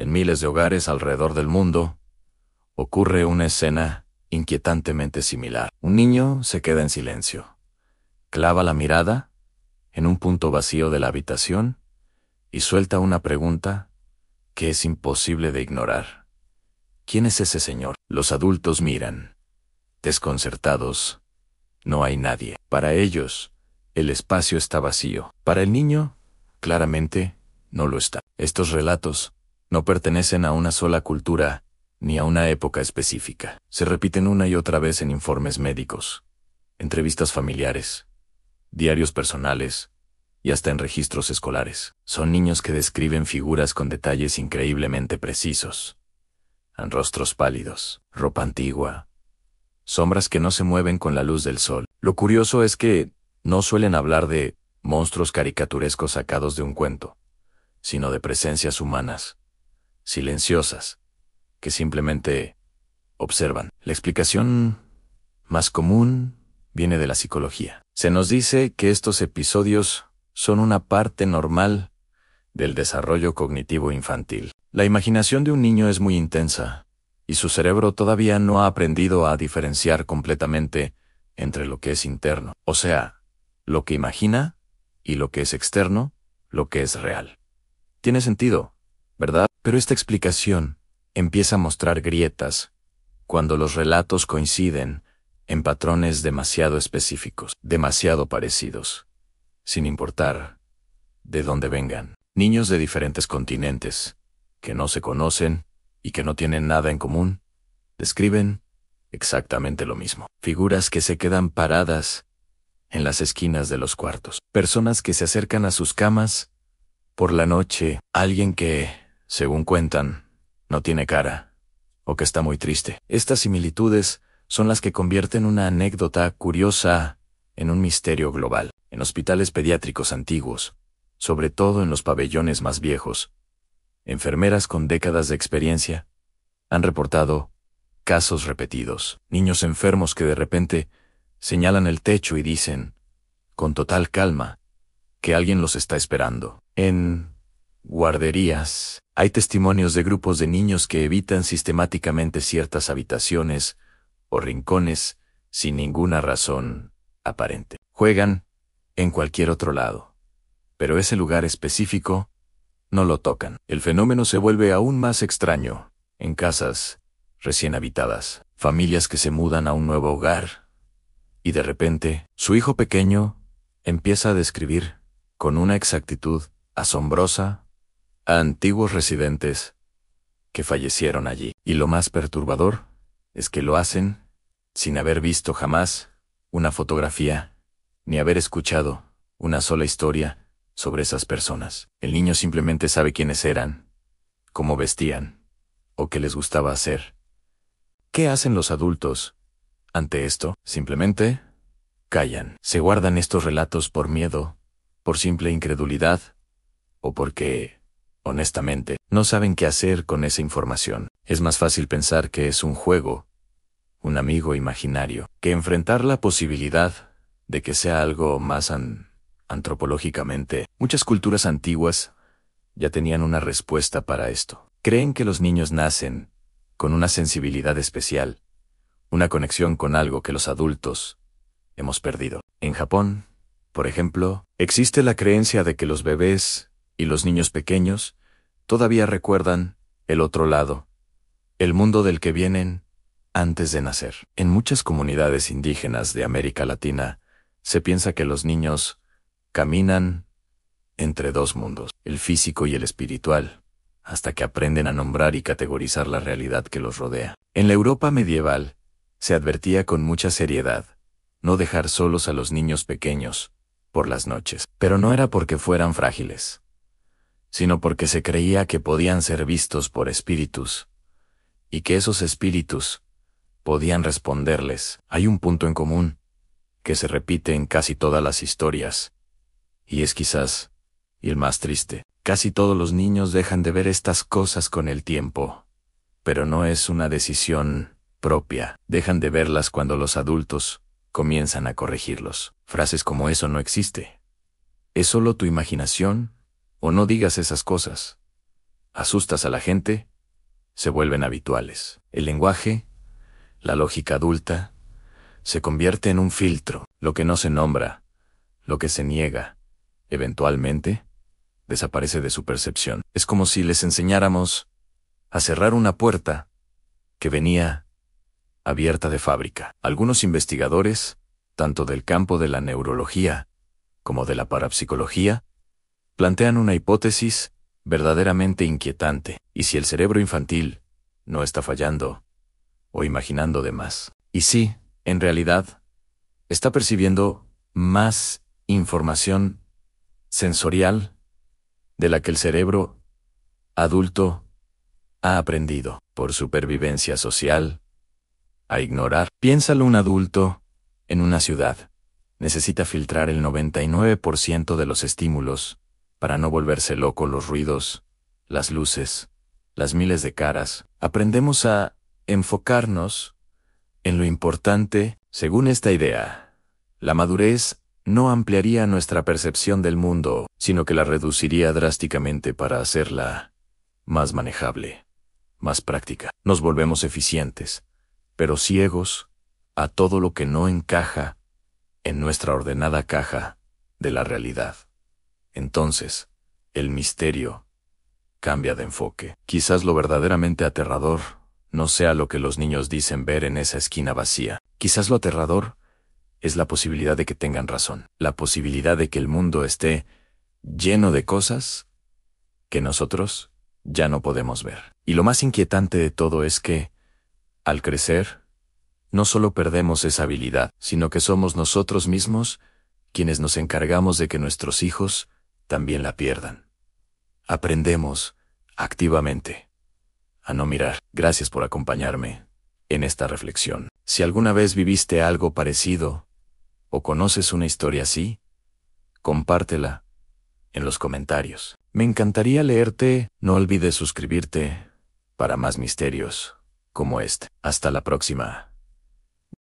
En miles de hogares alrededor del mundo ocurre una escena inquietantemente similar. Un niño se queda en silencio, clava la mirada en un punto vacío de la habitación y suelta una pregunta que es imposible de ignorar. ¿Quién es ese señor? Los adultos miran, desconcertados. No hay nadie. Para ellos, el espacio está vacío. Para el niño, claramente, no lo está. Estos relatos no pertenecen a una sola cultura ni a una época específica. Se repiten una y otra vez en informes médicos, entrevistas familiares, diarios personales y hasta en registros escolares. Son niños que describen figuras con detalles increíblemente precisos. Rostros pálidos, ropa antigua, sombras que no se mueven con la luz del sol. Lo curioso es que no suelen hablar de monstruos caricaturescos sacados de un cuento, sino de presencias humanas, silenciosas, que simplemente observan. La explicación más común viene de la psicología. Se nos dice que estos episodios son una parte normal del desarrollo cognitivo infantil. La imaginación de un niño es muy intensa, y su cerebro todavía no ha aprendido a diferenciar completamente entre lo que es interno, o sea, lo que imagina, y lo que es externo, lo que es real. Tiene sentido, ¿verdad? Pero esta explicación empieza a mostrar grietas cuando los relatos coinciden en patrones demasiado específicos, demasiado parecidos, sin importar de dónde vengan. Niños de diferentes continentes, que no se conocen y que no tienen nada en común, describen exactamente lo mismo. Figuras que se quedan paradas en las esquinas de los cuartos. Personas que se acercan a sus camas por la noche. Alguien que, según cuentan, no tiene cara o que está muy triste. Estas similitudes son las que convierten una anécdota curiosa en un misterio global. En hospitales pediátricos antiguos, sobre todo en los pabellones más viejos, enfermeras con décadas de experiencia han reportado casos repetidos. Niños enfermos que de repente señalan el techo y dicen, con total calma, que alguien los está esperando. En guarderías hay testimonios de grupos de niños que evitan sistemáticamente ciertas habitaciones o rincones sin ninguna razón aparente. Juegan en cualquier otro lado, pero ese lugar específico no lo tocan. El fenómeno se vuelve aún más extraño en casas recién habitadas, familias que se mudan a un nuevo hogar, y de repente, su hijo pequeño empieza a describir, con una exactitud asombrosa, a antiguos residentes que fallecieron allí. Y lo más perturbador es que lo hacen sin haber visto jamás una fotografía, ni haber escuchado una sola historia sobre esas personas. El niño simplemente sabe quiénes eran, cómo vestían, o qué les gustaba hacer. ¿Qué hacen los adultos ante esto? Simplemente callan. Se guardan estos relatos por miedo, por simple incredulidad, o porque, honestamente, no saben qué hacer con esa información. Es más fácil pensar que es un juego, un amigo imaginario, que enfrentar la posibilidad de que sea algo más antropológicamente. Muchas culturas antiguas ya tenían una respuesta para esto. Creen que los niños nacen con una sensibilidad especial, una conexión con algo que los adultos hemos perdido. En Japón, por ejemplo, existe la creencia de que los bebés y los niños pequeños todavía recuerdan el otro lado, el mundo del que vienen antes de nacer. En muchas comunidades indígenas de América Latina, se piensa que los niños caminan entre dos mundos, el físico y el espiritual, hasta que aprenden a nombrar y categorizar la realidad que los rodea. En la Europa medieval, se advertía con mucha seriedad no dejar solos a los niños pequeños por las noches, pero no era porque fueran frágiles, sino porque se creía que podían ser vistos por espíritus, y que esos espíritus podían responderles. Hay un punto en común que se repite en casi todas las historias, y es quizás el más triste. Casi todos los niños dejan de ver estas cosas con el tiempo, pero no es una decisión propia. Dejan de verlas cuando los adultos comienzan a corregirlos. Frases como "eso no existe", "es solo tu imaginación", o "no digas esas cosas", asustas a la gente, se vuelven habituales. El lenguaje, la lógica adulta, se convierte en un filtro. Lo que no se nombra, lo que se niega, eventualmente, desaparece de su percepción. Es como si les enseñáramos a cerrar una puerta que venía abierta de fábrica. Algunos investigadores, tanto del campo de la neurología como de la parapsicología, plantean una hipótesis verdaderamente inquietante. ¿Y si el cerebro infantil no está fallando o imaginando de más? ¿Y si, en realidad, está percibiendo más información sensorial de la que el cerebro adulto ha aprendido por supervivencia social a ignorar? Piénsalo, un adulto en una ciudad necesita filtrar el 99% de los estímulos para no volverse loco. Los ruidos, las luces, las miles de caras. Aprendemos a enfocarnos en lo importante. Según esta idea, la madurez no ampliaría nuestra percepción del mundo, sino que la reduciría drásticamente para hacerla más manejable, más práctica. Nos volvemos eficientes, pero ciegos a todo lo que no encaja en nuestra ordenada caja de la realidad. Entonces, el misterio cambia de enfoque. Quizás lo verdaderamente aterrador no sea lo que los niños dicen ver en esa esquina vacía. Quizás lo aterrador es la posibilidad de que tengan razón, la posibilidad de que el mundo esté lleno de cosas que nosotros ya no podemos ver. Y lo más inquietante de todo es que, al crecer, no solo perdemos esa habilidad, sino que somos nosotros mismos quienes nos encargamos de que nuestros hijos también la pierdan. Aprendemos activamente a no mirar. Gracias por acompañarme en esta reflexión. Si alguna vez viviste algo parecido o conoces una historia así, compártela en los comentarios. Me encantaría leerte. No olvides suscribirte para más misterios como este. Hasta la próxima.